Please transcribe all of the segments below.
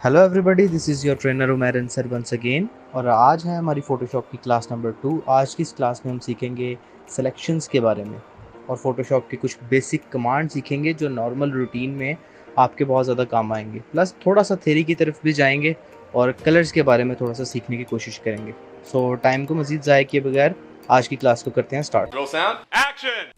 Hello everybody, this is your trainer Umair Ansar once again. और आज है हमारी फ़ोटोशॉप की क्लास नंबर 2। आज की इस क्लास में हम सीखेंगे सिलेक्शंस के बारे में और फ़ोटोशॉप के कुछ बेसिक कमांड सीखेंगे जो नॉर्मल रूटीन में आपके बहुत ज़्यादा काम आएंगे। प्लस थोड़ा सा थ्योरी की तरफ भी जाएंगे और कलर्स के बारे में थोड़ा सा सीखने की कोशिश करेंगे। सो टाइम को मज़ीद ज़ाया किए बगैर आज की क्लास को करते हैं स्टार्ट। Roll sound. Action!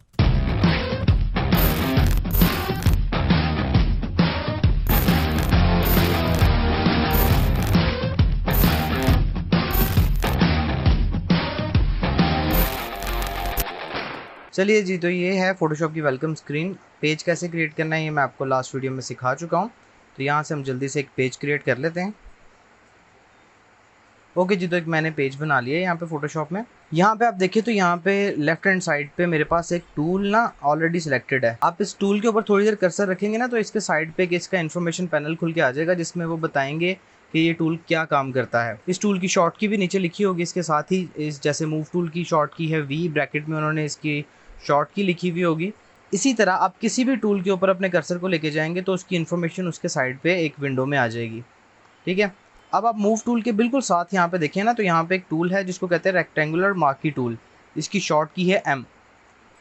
चलिए जी, तो ये है फ़ोटोशॉप की वेलकम स्क्रीन। पेज कैसे क्रिएट करना है ये मैं आपको लास्ट वीडियो में सिखा चुका हूँ। तो यहाँ से हम जल्दी से एक पेज क्रिएट कर लेते हैं। ओके जी, तो एक मैंने पेज बना लिया है यहाँ पे फ़ोटोशॉप में। यहाँ पे आप देखिए तो यहाँ पे लेफ्ट हैंड साइड पे मेरे पास एक टूल ना ऑलरेडी सिलेक्टेड है। आप इस टूल के ऊपर थोड़ी देर कर्सर रखेंगे ना तो इसके साइड पे इसका इन्फॉर्मेशन पैनल खुल के आ जाएगा जिसमें वो बताएंगे कि ये टूल क्या काम करता है। इस टूल की शॉर्ट की भी नीचे लिखी होगी, इसके साथ ही इस जैसे मूव टूल की शॉर्ट की है वी, ब्रैकेट में उन्होंने इसकी शॉर्ट की लिखी हुई होगी। इसी तरह आप किसी भी टूल के ऊपर अपने कर्सर को लेके जाएंगे तो उसकी इन्फॉर्मेशन उसके साइड पे एक विंडो में आ जाएगी। ठीक है, अब आप मूव टूल के बिल्कुल साथ यहाँ पे देखिए ना तो यहाँ पे एक टूल है जिसको कहते हैं रेक्टेंगुलर मार्की टूल। इसकी शॉर्ट की है एम।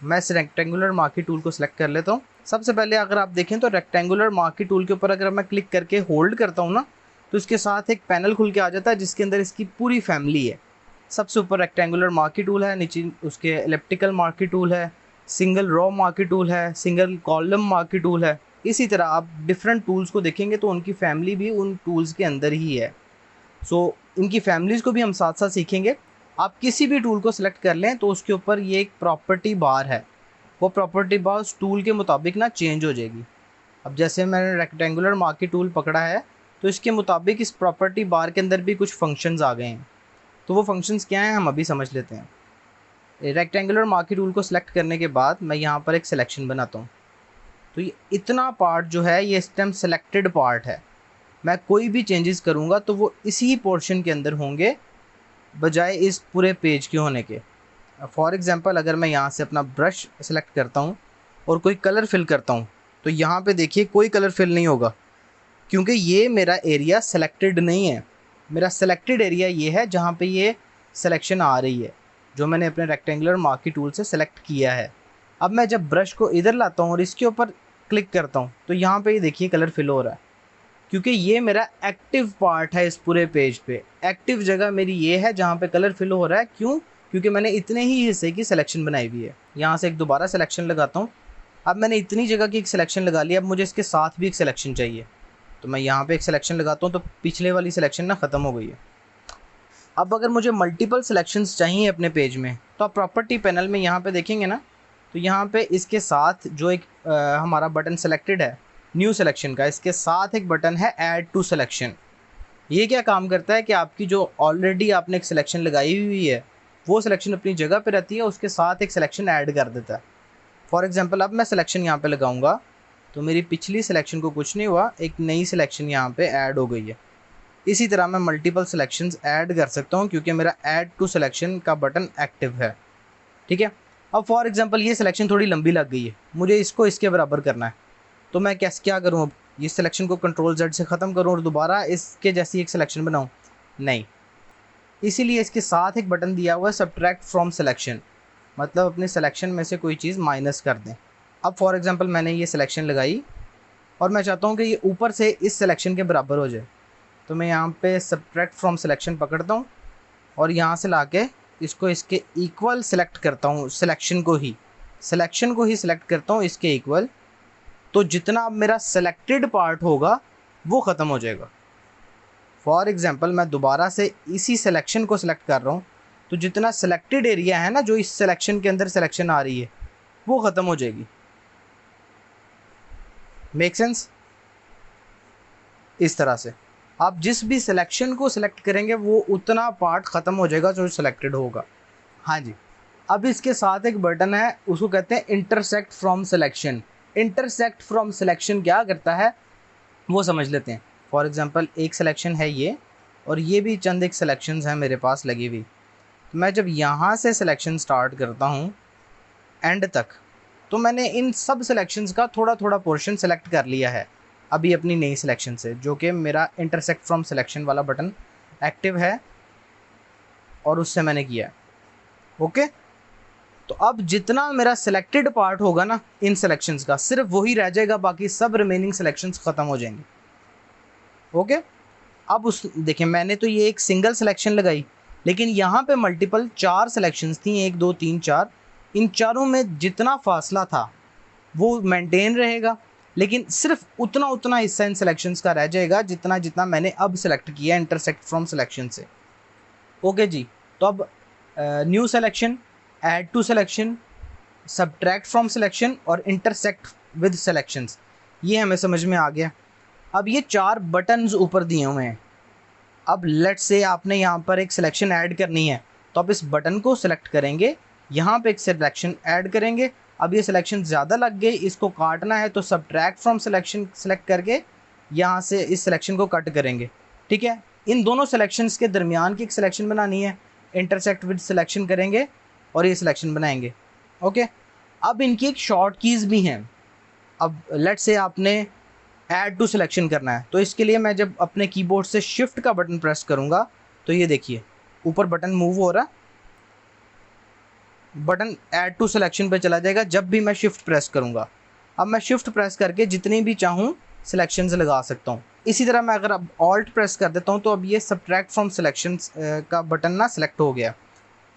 मैं इस रेक्टेंगुलर मार्की टूल को सिलेक्ट कर लेता हूँ। सबसे पहले अगर आप देखें तो रेक्टेंगुलर मार्की टूल के ऊपर अगर मैं क्लिक करके होल्ड करता हूँ ना तो इसके साथ एक पैनल खुल के आ जाता है जिसके अंदर इसकी पूरी फैमिली है। सबसे ऊपर रेक्टेंगुलर मार्की टूल है, नीचे उसके एलिप्टिकल मार्की टूल है, सिंगल रॉ मार्की टूल है, सिंगल कॉलम मार्की टूल है। इसी तरह आप डिफरेंट टूल्स को देखेंगे तो उनकी फैमिली भी उन टूल्स के अंदर ही है। सो इनकी फैमिलीज़ को भी हम साथ साथ सीखेंगे। आप किसी भी टूल को सिलेक्ट कर लें तो उसके ऊपर ये एक प्रॉपर्टी बार है, वो प्रॉपर्टी बार उस टूल के मुताबिक ना चेंज हो जाएगी। अब जैसे मैंने रेक्टेंगुलर मार्की टूल पकड़ा है तो इसके मुताबिक इस प्रॉपर्टी बार के अंदर भी कुछ फंक्शंस आ गए हैं। तो वो फंक्शंस क्या हैं हम अभी समझ लेते हैं। रेक्टेंगुलर मार्की टूल को सिलेक्ट करने के बाद मैं यहाँ पर एक सिलेक्शन बनाता हूँ। तो ये इतना पार्ट जो है ये इस टाइम सेलेक्टेड पार्ट है। मैं कोई भी चेंजेस करूँगा तो वो इसी पोर्शन के अंदर होंगे बजाय इस पूरे पेज के होने के। फॉर एग्ज़ाम्पल अगर मैं यहाँ से अपना ब्रश सेलेक्ट करता हूँ और कोई कलर फिल करता हूँ तो यहाँ पे देखिए कोई कलर फिल नहीं होगा क्योंकि ये मेरा एरिया सेलेक्टेड नहीं है। मेरा सेलेक्टेड एरिया ये है जहाँ पे ये सिलेक्शन आ रही है जो मैंने अपने रेक्टेंगुलर मार्की टूल से सेलेक्ट किया है। अब मैं जब ब्रश को इधर लाता हूँ और इसके ऊपर क्लिक करता हूँ तो यहाँ पे ये देखिए कलर फिल हो रहा है क्योंकि ये मेरा एक्टिव पार्ट है। इस पूरे पेज पे एक्टिव जगह मेरी ये है जहाँ पे कलर फिल हो रहा है। क्यों? क्योंकि मैंने इतने ही हिस्से की सिलेक्शन बनाई हुई है। यहाँ से एक दोबारा सिलेक्शन लगाता हूँ। अब मैंने इतनी जगह की एक सिलेक्शन लगा ली, अब मुझे इसके साथ भी एक सिलेक्शन चाहिए तो मैं यहाँ पे एक सिलेक्शन लगाता हूँ तो पिछले वाली सिलेक्शन ना ख़त्म हो गई है। अब अगर मुझे मल्टीपल सिलेक्शंस चाहिए अपने पेज में तो आप प्रॉपर्टी पैनल में यहाँ पे देखेंगे ना तो यहाँ पे इसके साथ जो एक हमारा बटन सेलेक्टेड है न्यू सिलेक्शन का, इसके साथ एक बटन है ऐड टू सिलेक्शन। ये क्या काम करता है कि आपकी जो ऑलरेडी आपने एक सिलेक्शन लगाई हुई है वो सिलेक्शन अपनी जगह पे रहती है, उसके साथ एक सिलेक्शन ऐड कर देता है। फॉर एग्जांपल अब मैं सिलेक्शन यहाँ पे लगाऊंगा तो मेरी पिछली सिलेक्शन को कुछ नहीं हुआ, एक नई सिलेक्शन यहाँ पे ऐड हो गई है। इसी तरह मैं मल्टीपल सिलेक्शंस ऐड कर सकता हूँ क्योंकि मेरा ऐड टू सिलेक्शन का बटन एक्टिव है। ठीक है, अब फॉर एग्जांपल ये सिलेक्शन थोड़ी लंबी लग गई है, मुझे इसको इसके बराबर करना है तो मैं क्या करूँ? अब इस सिलेक्शन को कंट्रोल जेड से ख़त्म करूँ और दोबारा इसके जैसी एक सिलेक्शन बनाऊँ? नहीं, इसीलिए इसके साथ एक बटन दिया हुआ है सब्ट्रैक्ट फ्रॉम सिलेक्शन, मतलब अपने सिलेक्शन में से कोई चीज़ माइनस कर दें। अब फॉर एग्जांपल मैंने ये सिलेक्शन लगाई और मैं चाहता हूँ कि ये ऊपर से इस सिलेक्शन के बराबर हो जाए तो मैं यहाँ पे सब्ट्रैक्ट फ्रॉम सिलेक्शन पकड़ता हूँ और यहाँ से ला के इसको इसके इक्वल सेलेक्ट करता हूँ। सिलेक्शन को ही सिलेक्ट करता हूँ इसके इक्वल, तो जितना अब मेरा सेलेक्टेड पार्ट होगा वो ख़त्म हो जाएगा। फॉर एग्जांपल मैं दोबारा से इसी सिलेक्शन को सिलेक्ट कर रहा हूँ तो जितना सेलेक्टेड एरिया है ना जो इस सिलेक्शन के अंदर सिलेक्शन आ रही है वो ख़त्म हो जाएगी। Make sense? इस तरह से आप जिस भी सिलेक्शन को सिलेक्ट करेंगे वो उतना पार्ट ख़त्म हो जाएगा जो सिलेक्टेड होगा। हाँ जी, अब इसके साथ एक बटन है उसको कहते हैं intersect from selection. Intersect from selection क्या करता है वो समझ लेते हैं। फॉर एग्जांपल एक सिलेक्शन है ये और ये भी चंद एक सिलेक्शंस हैं मेरे पास लगी हुई। तो मैं जब यहाँ से सिलेक्शन स्टार्ट करता हूँ एंड तक तो मैंने इन सब सिलेक्शंस का थोड़ा थोड़ा पोर्शन सेलेक्ट कर लिया है। अभी अपनी नई सिलेक्शन से, जो कि मेरा इंटरसेक्ट फ्रॉम सिलेक्शन वाला बटन एक्टिव है और उससे मैंने किया है। ओके, तो अब जितना मेरा सिलेक्टेड पार्ट होगा ना इन सिलेक्शंस का, सिर्फ वही रह जाएगा, बाकी सब रिमेनिंग सिलेक्शंस ख़त्म हो जाएंगे। ओके, अब उस देखिए मैंने तो ये एक सिंगल सिलेक्शन लगाई, लेकिन यहाँ पे मल्टीपल 4 सिलेक्शंस थी, 1 2 3 4। इन चारों में जितना फासला था वो मेंटेन रहेगा, लेकिन सिर्फ उतना उतना हिस्सा इन सिलेक्शंस का रह जाएगा जितना जितना मैंने अब सिलेक्ट किया इंटरसेक्ट फ्रॉम सिलेक्शन से। ओके जी, तो अब new selection, add to selection, subtract from selection और इंटरसेक्ट विद सिलेक्शंस, ये हमें समझ में आ गया। अब ये 4 बटन्स ऊपर दिए हुए हैं। अब लेट्स से आपने यहाँ पर एक सिलेक्शन ऐड करनी है, तो आप इस बटन को सिलेक्ट करेंगे, यहाँ पे एक सिलेक्शन ऐड करेंगे। अब ये सिलेक्शन ज़्यादा लग गई, इसको काटना है तो सब्ट्रैक्ट फ्रॉम सिलेक्शन सेलेक्ट करके यहाँ से इस सिलेक्शन को कट करेंगे। ठीक है, इन दोनों सिलेक्शंस के दरमियान की एक सिलेक्शन बनानी है, इंटरसेक्ट विद सिलेक्शन करेंगे और ये सिलेक्शन बनाएंगे। ओके, अब इनकी एक शॉर्ट कीज़ भी हैं। अब लेट्स से आपने ऐड टू सिलेक्शन करना है, तो इसके लिए मैं जब अपने कीबोर्ड से शिफ्ट का बटन प्रेस करूँगा तो ये देखिए ऊपर बटन मूव हो रहा, बटन ऐड टू सिलेक्शन पे चला जाएगा जब भी मैं शिफ्ट प्रेस करूँगा। अब मैं शिफ्ट प्रेस करके जितनी भी चाहूँ सिलेक्शंस लगा सकता हूँ। इसी तरह मैं अगर अब ऑल्ट प्रेस कर देता हूँ तो अब ये सब्ट्रैक्ट फ्रॉम सिलेक्शंस का बटन ना सिलेक्ट हो गया।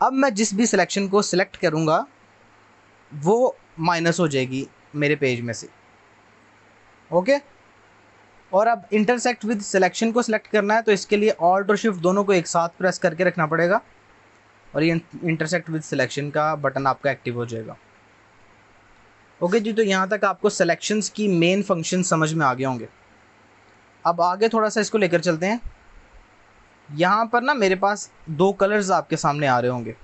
अब मैं जिस भी सिलेक्शन को सिलेक्ट करूँगा वो माइनस हो जाएगी मेरे पेज में से। ओके, और अब इंटरसेक्ट विद सिलेक्शन को सिलेक्ट करना है, तो इसके लिए ऑल्ट और शिफ्ट दोनों को एक साथ प्रेस करके रखना पड़ेगा और ये इंटरसेक्ट विद सिलेक्शन का बटन आपका एक्टिव हो जाएगा। ओके जी, तो यहाँ तक आपको सिलेक्शंस की मेन फंक्शन समझ में आ गए होंगे। अब आगे थोड़ा सा इसको लेकर चलते हैं। यहाँ पर ना मेरे पास 2 कलर्स आपके सामने आ रहे होंगे,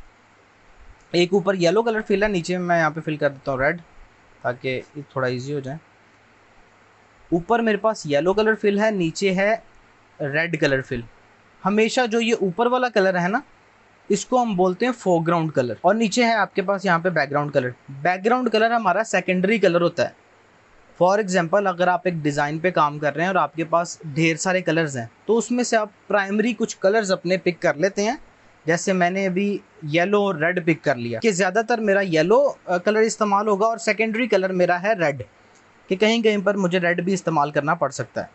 एक ऊपर येलो कलर फिल है, नीचे मैं यहाँ पे फिल कर देता हूँ रेड, ताकि ये थोड़ा ईजी हो जाए। ऊपर मेरे पास येलो कलर फिल है, नीचे है रेड कलर फिल। हमेशा जो ये ऊपर वाला कलर है ना, इसको हम बोलते हैं फोरग्राउंड कलर, और नीचे है आपके पास यहाँ पे बैकग्राउंड कलर। बैकग्राउंड कलर हमारा सेकेंडरी कलर होता है। फॉर एग्जांपल, अगर आप एक डिज़ाइन पे काम कर रहे हैं और आपके पास ढेर सारे कलर्स हैं, तो उसमें से आप प्राइमरी कुछ कलर्स अपने पिक कर लेते हैं। जैसे मैंने अभी येलो और रेड पिक कर लिया कि ज़्यादातर मेरा येलो कलर इस्तेमाल होगा और सेकेंडरी कलर मेरा है रेड, कि कहीं कहीं पर मुझे रेड भी इस्तेमाल करना पड़ सकता है।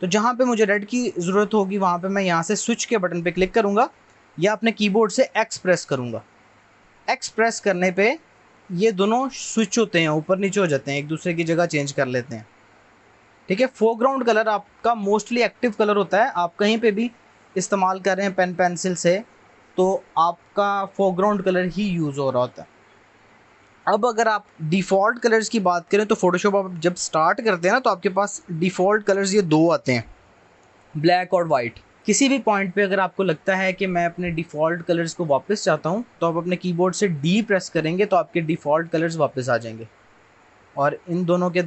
तो जहाँ पे मुझे रेड की ज़रूरत होगी वहाँ पे मैं यहाँ से स्विच के बटन पे क्लिक करूँगा या अपने कीबोर्ड से एक्स प्रेस करूँगा। एक्स प्रेस करने पे ये दोनों स्विच होते हैं, ऊपर नीचे हो जाते हैं, एक दूसरे की जगह चेंज कर लेते हैं। ठीक है, फोरग्राउंड कलर आपका मोस्टली एक्टिव कलर होता है। आप कहीं पे भी इस्तेमाल कर रहे हैं पेन पेंसिल से, तो आपका फोरग्राउंड कलर ही यूज़ हो रहा होता है। अब अगर आप डिफ़ॉल्ट कलर्स की बात करें तो फोटोशॉप आप जब स्टार्ट करते हैं ना, तो आपके पास डिफ़ॉल्ट कलर्स ये 2 आते हैं, ब्लैक और वाइट। किसी भी पॉइंट पे अगर आपको लगता है कि मैं अपने डिफ़ॉल्ट कलर्स को वापस चाहता हूँ, तो आप अपने कीबोर्ड से डी प्रेस करेंगे तो आपके डिफ़ॉल्ट कलर्स वापस आ जाएंगे। और इन दोनों के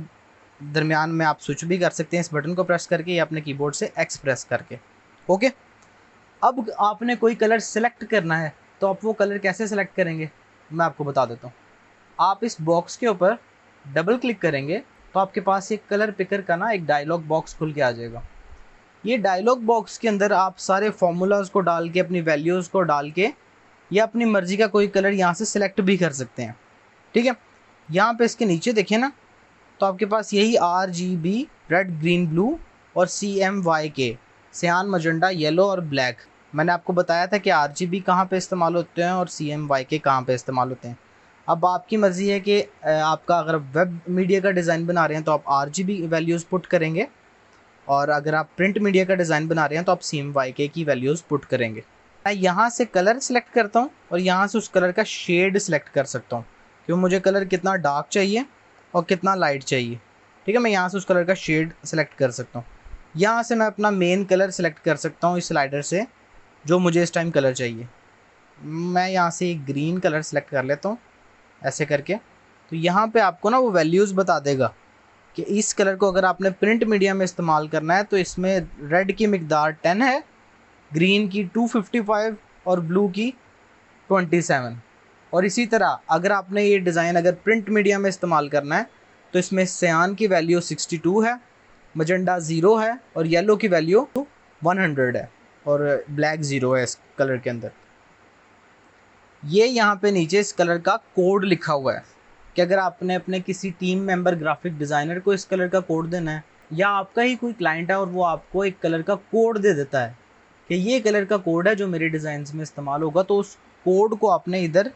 दरमियान में आप स्विच भी कर सकते हैं इस बटन को प्रेस करके या अपने कीबोर्ड से एक्स प्रेस करके। ओके, अब आपने कोई कलर सेलेक्ट करना है, तो आप वो कलर कैसे सेलेक्ट करेंगे मैं आपको बता देता हूँ। आप इस बॉक्स के ऊपर डबल क्लिक करेंगे तो आपके पास एक कलर पिकर का ना एक डायलॉग बॉक्स खुल के आ जाएगा। ये डायलॉग बॉक्स के अंदर आप सारे फार्मूलाज़ को डाल के, अपनी वैल्यूज़ को डाल के या अपनी मर्ज़ी का कोई कलर यहाँ से सिलेक्ट भी कर सकते हैं। ठीक है, यहाँ पे इसके नीचे देखिए ना, तो आपके पास यही RGB रेड ग्रीन ब्लू और CMYK सियान मजेंडा येलो और ब्लैक। मैंने आपको बताया था कि RGB कहाँ पे इस्तेमाल होते हैं और CMYK कहाँ पे इस्तेमाल होते हैं। अब आपकी मर्ज़ी है कि आपका अगर वेब मीडिया का डिज़ाइन बना रहे हैं तो आप RGB वैल्यूज़ पुट करेंगे, और अगर आप प्रिंट मीडिया का डिज़ाइन बना रहे हैं तो आप CMYK की वैल्यूज़ पुट करेंगे। मैं यहाँ से कलर सेलेक्ट करता हूँ और यहाँ से उस कलर का शेड सेलेक्ट कर सकता हूँ कि मुझे कलर कितना डार्क चाहिए और कितना लाइट चाहिए। ठीक है, मैं यहाँ से उस कलर का शेड सेलेक्ट कर सकता हूँ। यहाँ से मैं अपना मेन कलर सेलेक्ट कर सकता हूँ इस स्लाइडर से, जो मुझे इस टाइम कलर चाहिए। मैं यहाँ से एक ग्रीन कलर सेलेक्ट कर लेता हूँ ऐसे करके। तो यहाँ पे आपको ना वो वैल्यूज़ बता देगा कि इस कलर को अगर आपने प्रिंट मीडिया में इस्तेमाल करना है तो इसमें रेड की मिकदार 10 है, ग्रीन की 255 और ब्लू की 27। और इसी तरह अगर आपने ये डिज़ाइन अगर प्रिंट मीडिया में इस्तेमाल करना है तो इसमें सियान की वैल्यू 62 है, मजेंडा 0 है और येलो की वैल्यू 100 है और ब्लैक 0 है इस कलर के अंदर। ये यहाँ पे नीचे इस कलर का कोड लिखा हुआ है कि अगर आपने अपने किसी टीम मेंबर ग्राफिक डिज़ाइनर को इस कलर का कोड देना है, या आपका ही कोई क्लाइंट है और वो आपको एक कलर का कोड दे देता है कि ये कलर का कोड है जो मेरे डिज़ाइंस में इस्तेमाल होगा, तो उस कोड को आपने इधर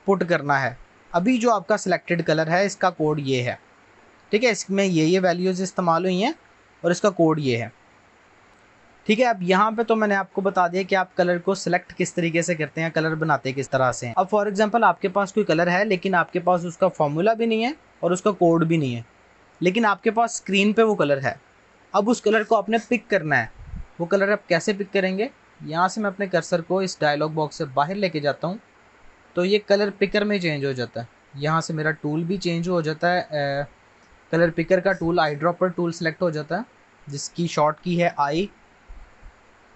पुट करना है। अभी जो आपका सिलेक्टेड कलर है इसका कोड ये है, ठीक है, इसमें ये वैल्यूज़ इस्तेमाल हुई हैं और इसका कोड ये है, ठीक है। अब यहाँ पे तो मैंने आपको बता दिया कि आप कलर को सिलेक्ट किस तरीके से करते हैं, कलर बनाते किस तरह से हैं। अब फॉर एग्जांपल आपके पास कोई कलर है लेकिन आपके पास उसका फॉर्मूला भी नहीं है और उसका कोड भी नहीं है, लेकिन आपके पास स्क्रीन पे वो कलर है। अब उस कलर को आपने पिक करना है। वो कलर आप कैसे पिक करेंगे? यहाँ से मैं अपने कर्सर को इस डायलॉग बॉक्स से बाहर लेके जाता हूँ तो ये कलर पिकर में चेंज हो जाता है। यहाँ से मेरा टूल भी चेंज हो जाता है, कलर पिकर का tool eye dropper tool select हो जाता है जिसकी शॉर्ट की है आई।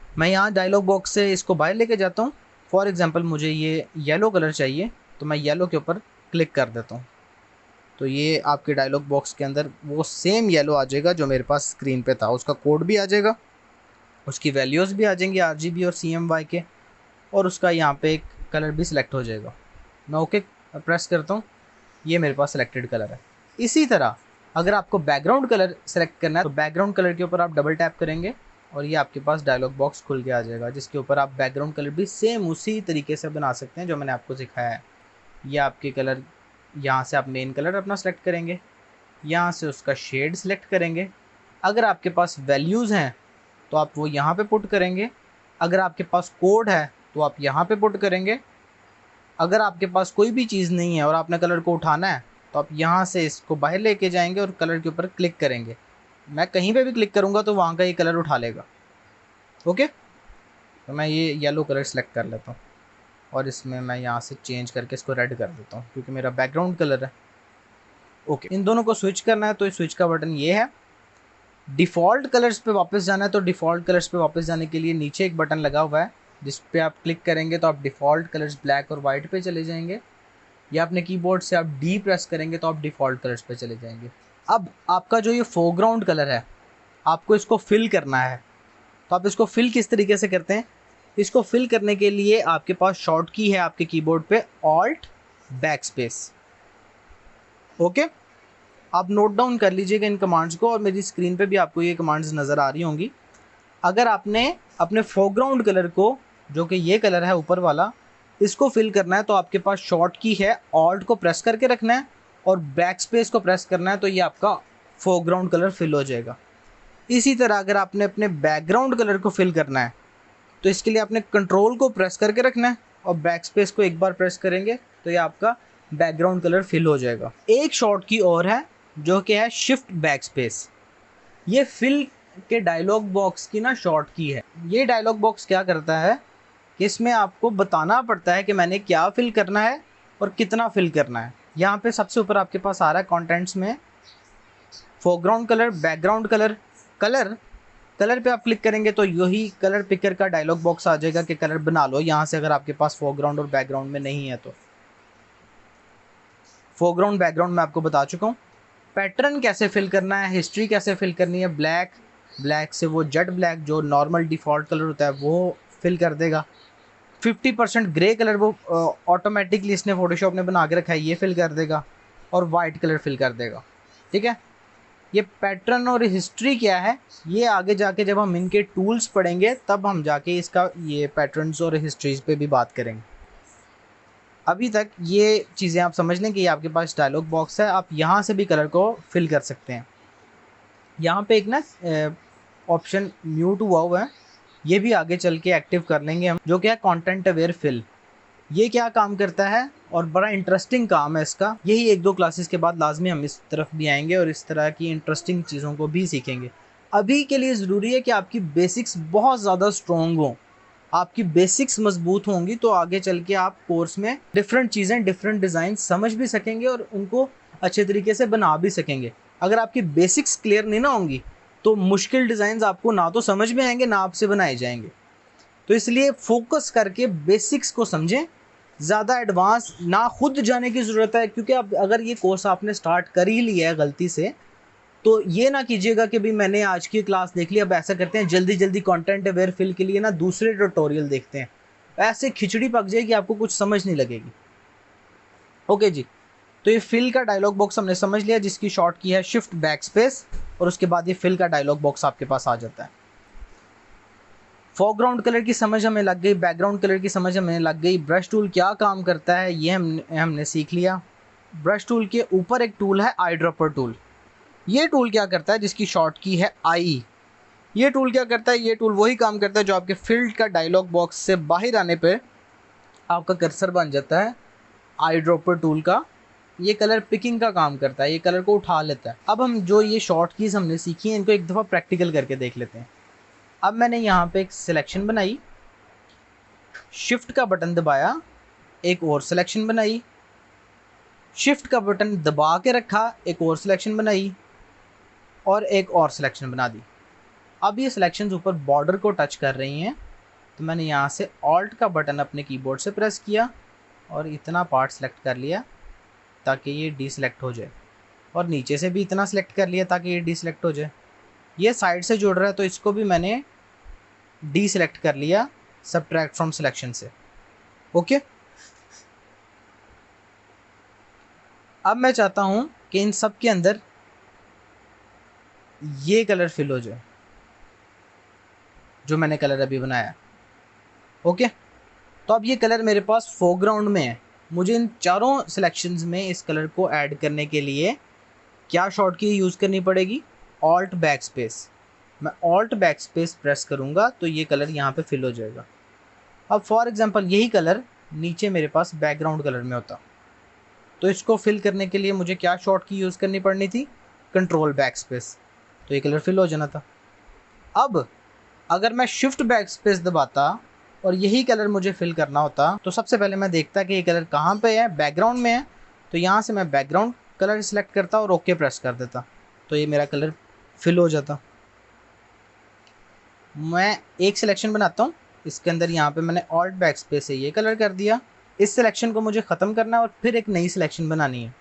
मैं यहाँ डायलॉग बॉक्स से इसको बाहर लेके जाता हूँ। फॉर एग्जांपल मुझे ये येलो कलर चाहिए तो मैं येलो के ऊपर क्लिक कर देता हूँ, तो ये आपके डायलॉग बॉक्स के अंदर वो सेम येलो आ जाएगा जो मेरे पास स्क्रीन पे था। उसका कोड भी आ जाएगा, उसकी वैल्यूज़ भी आ जाएंगी RGB और CMY के, और उसका यहाँ पे एक कलर भी सिलेक्ट हो जाएगा। मैं ओके प्रेस करता हूँ, ये मेरे पास सिलेक्टेड कलर है। इसी तरह अगर आपको बैकग्राउंड कलर सेलेक्ट करना है तो बैकग्राउंड कलर के ऊपर आप डबल टैप करेंगे और ये आपके पास डायलॉग बॉक्स खुल के आ जाएगा जिसके ऊपर आप बैकग्राउंड कलर भी सेम उसी तरीके से बना सकते हैं जो मैंने आपको सिखाया है। ये आपके कलर, यहाँ से आप मेन कलर अपना सेलेक्ट करेंगे, यहाँ से उसका शेड सेलेक्ट करेंगे। अगर आपके पास वैल्यूज़ हैं तो आप वो यहाँ पे पुट करेंगे, अगर आपके पास कोड है तो आप यहाँ पे पुट करेंगे। अगर आपके पास कोई भी चीज़ नहीं है और आपने कलर को उठाना है तो आप यहाँ से इसको बाहर लेके जाएंगे और कलर के ऊपर क्लिक करेंगे। मैं कहीं पे भी क्लिक करूँगा तो वहाँ का ये कलर उठा लेगा। ओके, तो मैं ये येलो कलर सेलेक्ट कर लेता हूँ और इसमें मैं यहाँ से चेंज करके इसको रेड कर देता हूँ क्योंकि मेरा बैकग्राउंड कलर है। ओके, इन दोनों को स्विच करना है तो स्विच का बटन ये है। डिफ़ॉल्ट कलर्स पे वापस जाना है तो डिफ़ॉल्ट कलर्स पे वापस जाने के लिए नीचे एक बटन लगा हुआ है जिस पे आप क्लिक करेंगे तो आप डिफ़ॉल्ट कलर्स ब्लैक और वाइट पे चले जाएंगे, या अपने कीबोर्ड से आप D प्रेस करेंगे तो आप डिफ़ॉल्ट कलर्स पे चले जाएंगे। अब आपका जो ये फोरग्राउंड कलर है आपको इसको फिल करना है, तो आप इसको फिल किस तरीके से करते हैं? इसको फिल करने के लिए आपके पास शॉर्ट की है आपके कीबोर्ड पे ऑल्ट बैकस्पेस। ओके, आप नोट डाउन कर लीजिएगा इन कमांड्स को और मेरी स्क्रीन पे भी आपको ये कमांड्स नज़र आ रही होंगी। अगर आपने अपने फोरग्राउंड कलर को, जो कि ये कलर है ऊपर वाला, इसको फिल करना है तो आपके पास शॉर्ट की है ऑल्ट को प्रेस करके रखना है और बैकस्पेस को प्रेस करना है तो ये आपका फोरग्राउंड कलर फिल हो जाएगा। इसी तरह अगर आपने अपने बैकग्राउंड कलर को फिल करना है तो इसके लिए आपने कंट्रोल को प्रेस करके रखना है और बैकस्पेस को एक बार प्रेस करेंगे तो ये आपका बैकग्राउंड कलर फिल हो जाएगा। एक शॉर्ट की और है जो कि है शिफ्ट बैकस्पेस। ये फिल के डायलॉग बॉक्स की ना शॉर्ट की है। ये डायलॉग बॉक्स क्या करता है कि इसमें आपको बताना पड़ता है कि मैंने क्या फिल करना है और कितना फिल करना है। यहाँ पे सबसे ऊपर आपके पास आ रहा है कंटेंट्स में foreground colour, background colour, colour पे आप क्लिक करेंगे तो यही कलर पिकर का डायलॉग बॉक्स आ जाएगा कि कलर बना लो यहाँ से, अगर आपके पास फोरग्राउंड और बैकग्राउंड में नहीं है तो। फोरग्राउंड बैकग्राउंड मैं आपको बता चुका हूँ। पैटर्न कैसे फिल करना है, हिस्ट्री कैसे फिल करनी है, ब्लैक से वो जेट ब्लैक जो नॉर्मल डिफ़ॉल्ट कलर होता है वो फिल कर देगा। 50% ग्रे कलर वो ऑटोमेटिकली इसने फोटोशॉप ने बना के रखा है, ये फिल कर देगा और वाइट कलर फिल कर देगा। ठीक है, ये पैटर्न और हिस्ट्री क्या है ये आगे जाके जब हम इनके टूल्स पढ़ेंगे तब हम जाके इसका ये पैटर्न्स और हिस्ट्रीज पे भी बात करेंगे। अभी तक ये चीज़ें आप समझ लें कि ये आपके पास डायलॉग बॉक्स है, आप यहाँ से भी कलर को फिल कर सकते हैं। यहाँ पे एक ना ऑप्शन म्यूट हुआ है, ये भी आगे चल के एक्टिव कर लेंगे हम, जो क्या है कंटेंट अवेयर फिल। ये क्या काम करता है और बड़ा इंटरेस्टिंग काम है इसका। यही 1-2 क्लासेस के बाद लाजमी हम इस तरफ भी आएंगे और इस तरह की इंटरेस्टिंग चीज़ों को भी सीखेंगे। अभी के लिए ज़रूरी है कि आपकी बेसिक्स बहुत ज़्यादा स्ट्रॉन्ग हों। आपकी बेसिक्स मजबूत होंगी तो आगे चल के आप कोर्स में डिफरेंट चीज़ें, डिफरेंट डिज़ाइन समझ भी सकेंगे और उनको अच्छे तरीके से बना भी सकेंगे। अगर आपकी बेसिक्स क्लियर नहीं ना होंगी तो मुश्किल डिज़ाइन आपको ना तो समझ में आएंगे ना आपसे बनाए जाएंगे। तो इसलिए फोकस करके बेसिक्स को समझें, ज़्यादा एडवांस ना खुद जाने की ज़रूरत है, क्योंकि अब अगर ये कोर्स आपने स्टार्ट कर ही लिया है गलती से तो ये ना कीजिएगा कि भी मैंने आज की क्लास देख ली, अब ऐसा करते हैं जल्दी जल्दी कंटेंट अवेयर फिल के लिए ना दूसरे ट्यूटोरियल देखते हैं, ऐसे खिचड़ी पक जाएगी, आपको कुछ समझ नहीं लगेगी। ओके जी, तो ये फिल का डायलॉग बॉक्स हमने समझ लिया, जिसकी शॉर्ट की है शिफ्ट बैक स्पेस, और उसके बाद ये फिल का डायलॉग बॉक्स आपके पास आ जाता है। फोरग्राउंड कलर की समझ हमें लग गई, बैकग्राउंड कलर की समझ हमें लग गई। ब्रश टूल क्या काम करता है ये हमने सीख लिया। ब्रश टूल के ऊपर एक टूल है आई ड्रॉपर टूल। ये टूल क्या करता है, जिसकी शॉर्ट की है आई। ये टूल क्या करता है, ये टूल वही काम करता है जो आपके फील्ड का डायलॉग बॉक्स से बाहर आने पे आपका कर्सर बन जाता है आई ड्रॉपर टूल का। ये कलर पिकिंग का काम करता है, ये कलर को उठा लेता है। अब हम जो ये शॉर्ट कीज हमने सीखी हैं इनको एक दफ़ा प्रैक्टिकल करके देख लेते हैं। अब मैंने यहाँ पे एक सिलेक्शन बनाई, शिफ्ट का बटन दबाया, एक और सिलेक्शन बनाई, शिफ्ट का बटन दबा के रखा, एक और सिलेक्शन बनाई, और एक और सिलेक्शन बना दी। अब ये सिलेक्शंस ऊपर बॉर्डर को टच कर रही हैं, तो मैंने यहाँ से ऑल्ट का बटन अपने कीबोर्ड से प्रेस किया और इतना पार्ट सेलेक्ट कर लिया ताकि ये डी सेलेक्ट हो जाए, और नीचे से भी इतना सेलेक्ट कर लिया ताकि ये डी सेलेक्ट हो जाए। ये साइड से जुड़ रहा है तो इसको भी मैंने डी सेलेक्ट कर लिया सबट्रैक्ट फ्रॉम सिलेक्शन से। ओके, अब मैं चाहता हूँ कि इन सब के अंदर ये कलर फिल हो जाए जो मैंने कलर अभी बनाया। ओके, तो अब ये कलर मेरे पास फोरग्राउंड में है। मुझे इन चारों सिलेक्शंस में इस कलर को ऐड करने के लिए क्या शॉर्ट की यूज़ करनी पड़ेगी, ऑल्ट बैक स्पेस। मैं ऑल्ट बैक स्पेस प्रेस करूँगा तो ये कलर यहाँ पे फिल हो जाएगा। अब फॉर एग्जांपल यही कलर नीचे मेरे पास बैकग्राउंड कलर में होता, तो इसको फिल करने के लिए मुझे क्या शॉर्ट की यूज़ करनी पड़नी थी, कंट्रोल बैक स्पेस, तो ये कलर फिल हो जाना था। अब अगर मैं शिफ्ट बैक स्पेस दबाता और यही कलर मुझे फिल करना होता, तो सबसे पहले मैं देखता कि ये कलर कहाँ पे है, बैकग्राउंड में है, तो यहाँ से मैं बैकग्राउंड कलर सिलेक्ट करता और ओके प्रेस कर देता, तो ये मेरा कलर फिल हो जाता। मैं एक सिलेक्शन बनाता हूँ, इसके अंदर यहाँ पे मैंने ऑल्ट बैक स्पेस से ये कलर कर दिया। इस सिलेक्शन को मुझे ख़त्म करना है और फिर एक नई सिलेक्शन बनानी है।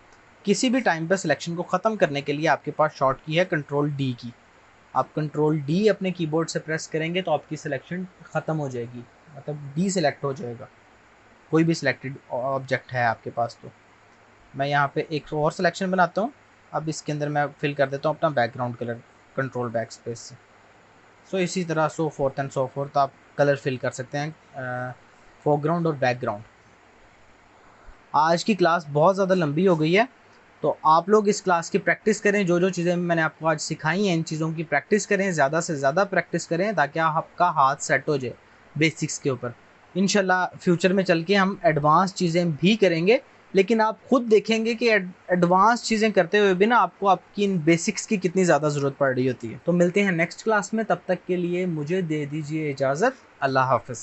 किसी भी टाइम पर सिलेक्शन को ख़त्म करने के लिए आपके पास शॉर्ट की है कंट्रोल डी की। आप कंट्रोल डी अपने कीबोर्ड से प्रेस करेंगे तो आपकी सिलेक्शन ख़त्म हो जाएगी, मतलब डी सिलेक्ट हो जाएगा, कोई भी सिलेक्टेड ऑब्जेक्ट है आपके पास। तो मैं यहाँ पे एक और सिलेक्शन बनाता हूँ। अब इसके अंदर मैं फिल कर देता हूँ अपना background colour control back space से। सो इसी तरह सो फोर्थ आप कलर फिल कर सकते हैं फोरग्राउंड और बैकग्राउंड। आज की क्लास बहुत ज़्यादा लंबी हो गई है, तो आप लोग इस क्लास की प्रैक्टिस करें। जो जो चीज़ें मैंने आपको आज सिखाई हैं इन चीज़ों की प्रैक्टिस करें, ज़्यादा से ज़्यादा प्रैक्टिस करें ताकि आपका हाथ सेट हो जाए बेसिक्स के ऊपर। इंशाल्लाह फ्यूचर में चल के हम एडवांस चीज़ें भी करेंगे, लेकिन आप खुद देखेंगे कि एडवांस चीज़ें करते हुए भी ना आपको आपकी इन बेसिक्स की कितनी ज़्यादा ज़रूरत पड़ रही होती है। तो मिलते हैं नेक्स्ट क्लास में, तब तक के लिए मुझे दे दीजिए इजाज़त। अल्लाह हाफ़िज़।